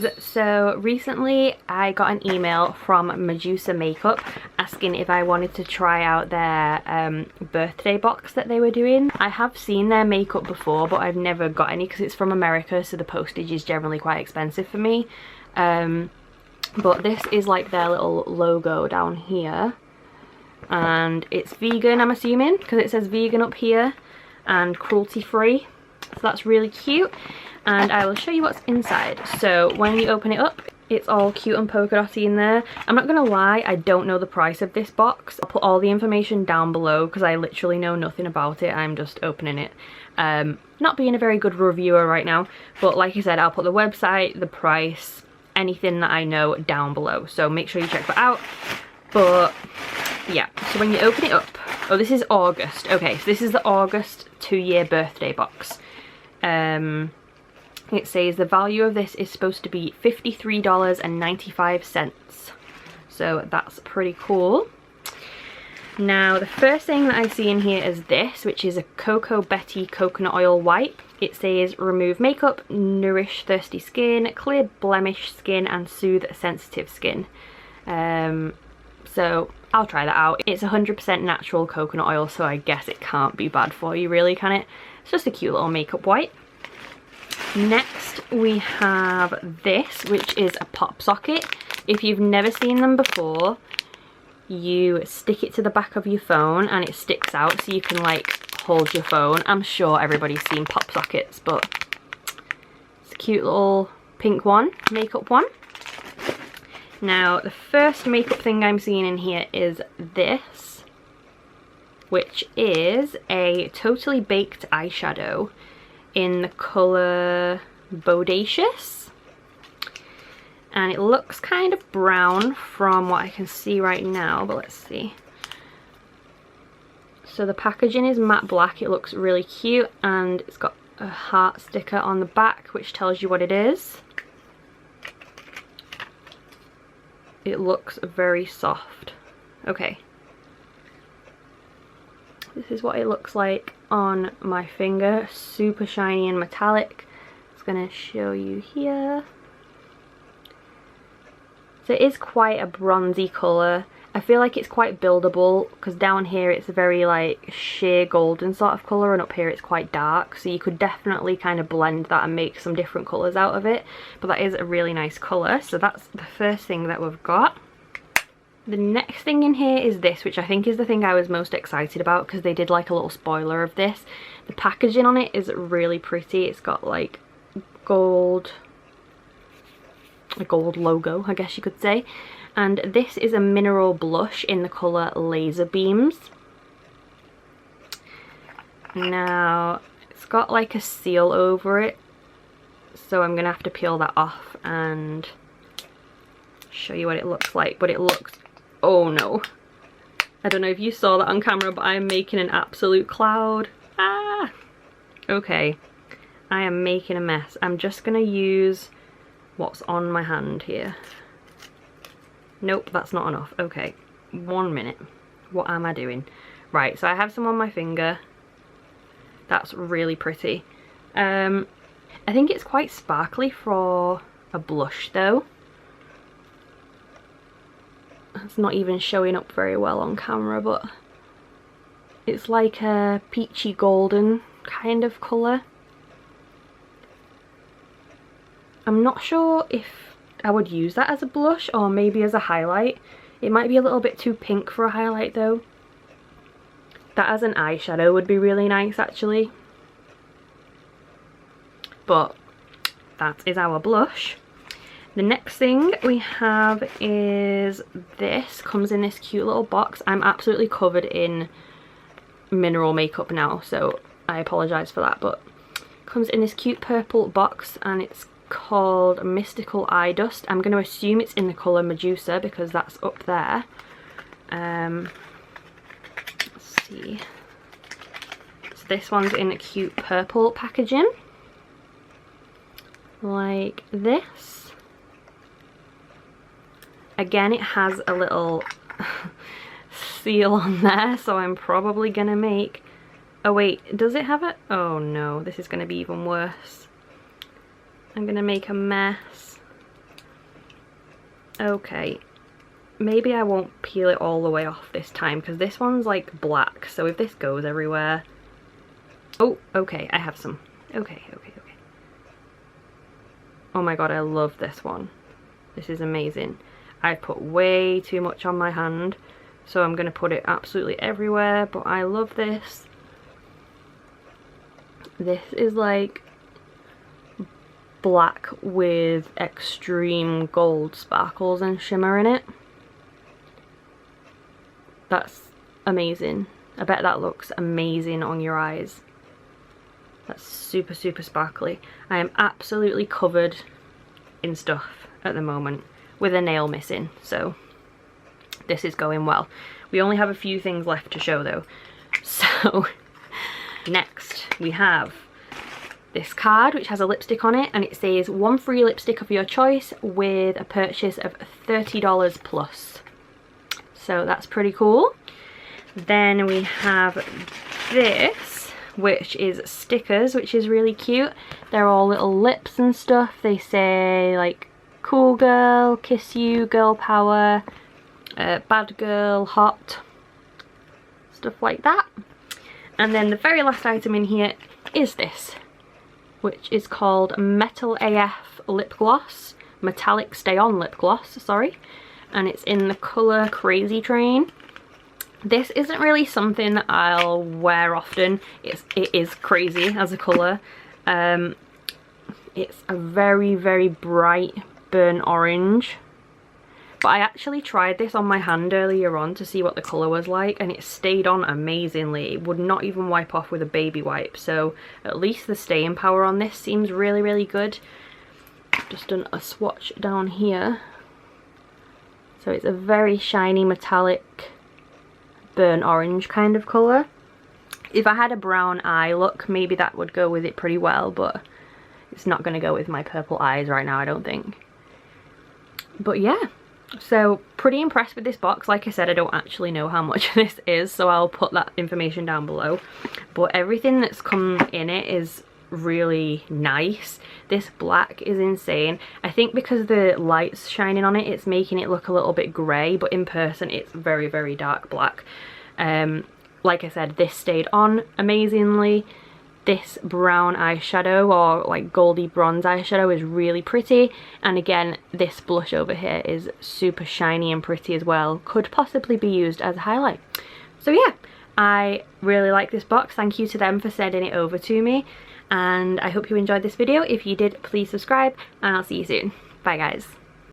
guys, so recently I got an email from Medusa Makeup asking if I wanted to try out their birthday box that they were doing. I have seen their makeup before, but I've never got any because it's from America, so the postage is generally quite expensive for me. But this is like their little logo down here, and it's vegan, I'm assuming, because it says vegan up here and cruelty free, so that's really cute. And I will show you what's inside. So when you open it up, it's all cute and polka dotty in there. I'm not gonna lie, I don't know the price of this box. I'll put all the information down below because I literally know nothing about it. I'm just opening it. Not being a very good reviewer right now, but like I said, I'll put the website, the price, anything that I know down below. So make sure you check that out. But yeah, so when you open it up, oh, this is August. Okay, so this is the August 2-year birthday box. It says the value of this is supposed to be $53.95. So that's pretty cool. Now the first thing that I see in here is this, which is a Koko Betty coconut oil wipe. It says remove makeup, nourish thirsty skin, clear blemish skin and soothe sensitive skin. So I'll try that out. It's 100% natural coconut oil, so I guess it can't be bad for you really, can it? It's just a cute little makeup wipe. Next we have this, which is a pop socket. If you've never seen them before, you stick it to the back of your phone and it sticks out so you can like hold your phone. I'm sure everybody's seen pop sockets, but it's a cute little pink one, makeup one. Now the first makeup thing I'm seeing in here is this, which is a totally baked eyeshadow in the colour Bodacious, and it looks kind of brown from what I can see right now, but let's see. So the packaging is matte black. It looks really cute, and it's got a heart sticker on the back which tells you what it is. It looks very soft. Okay, this is what it looks like on my finger. Super shiny and metallic. It's gonna show you here. So it is quite a bronzy colour. I feel like it's quite buildable because down here it's a very like sheer golden sort of colour, and up here it's quite dark, so you could definitely kind of blend that and make some different colours out of it. But that is a really nice colour, so that's the first thing that we've got. The next thing in here is this, which I think is the thing I was most excited about because they did like a little spoiler of this. The packaging on it is really pretty. It's got like a gold logo, I guess you could say. And this is a mineral blush in the colour Laser Beams. Now it's got like a seal over it, so I'm gonna have to peel that off and show you what it looks like. But it looks, oh no, I don't know if you saw that on camera, but I'm making an absolute cloud. Ah, okay, I am making a mess. I'm just gonna use what's on my hand here. Nope, that's not enough. Okay, 1 minute. What am I doing? Right, so I have some on my finger. That's really pretty. I think it's quite sparkly for a blush though. It's not even showing up very well on camera, but it's like a peachy golden kind of colour. I'm not sure if I would use that as a blush or maybe as a highlight. It might be a little bit too pink for a highlight though. That as an eyeshadow would be really nice actually. But that is our blush. The next thing we have is this. Comes in this cute little box. I'm absolutely covered in mineral makeup now, so I apologise for that, but comes in this cute purple box and it's called Mystical Eye Dust. I'm going to assume it's in the colour Medusa because that's up there. Let's see. So this one's in a cute purple packaging. Like this. Again, it has a little seal on there, so I'm probably gonna make... Oh wait, does it have it? Oh no, this is gonna be even worse. I'm gonna make a mess. Okay, maybe I won't peel it all the way off this time because this one's like black, so if this goes everywhere... Oh, okay, I have some. Okay. Oh my god, I love this one. This is amazing. I've put way too much on my hand, so I'm going to put it absolutely everywhere, but I love this. This is like black with extreme gold sparkles and shimmer in it. That's amazing. I bet that looks amazing on your eyes. That's super, super sparkly. I am absolutely covered in stuff at the moment with a nail missing, so this is going well. We only have a few things left to show though. So next we have this card which has a lipstick on it and it says 1 free lipstick of your choice with a purchase of $30 plus. So that's pretty cool. Then we have this, which is stickers, which is really cute. They're all little lips and stuff. They say like cool girl, kiss you, girl power, bad girl, hot, stuff like that. And then the very last item in here is this, which is called Metal AF Lip Gloss, Metallic Stay On Lip Gloss, sorry. And it's in the colour Crazy Train. This isn't really something that I'll wear often. It is crazy as a colour. It's a very, very bright burnt orange. But I actually tried this on my hand earlier on to see what the colour was like, and it stayed on amazingly. It would not even wipe off with a baby wipe, so at least the staying power on this seems really, really good. Just done a swatch down here. So it's a very shiny metallic burnt orange kind of colour. If I had a brown eye look, maybe that would go with it pretty well, but it's not going to go with my purple eyes right now, I don't think. But yeah, so pretty impressed with this box. Like I said, I don't actually know how much this is, so I'll put that information down below. But everything that's come in it is really nice. This black is insane. I think because the light's shining on it, it's making it look a little bit grey, but in person it's very, very dark black. Like I said, this stayed on amazingly. This brown eyeshadow, or like goldy bronze eyeshadow, is really pretty. And again, this blush over here is super shiny and pretty as well. Could possibly be used as a highlight. So yeah, I really like this box. Thank you to them for sending it over to me. And I hope you enjoyed this video. If you did, please subscribe, and I'll see you soon. Bye guys.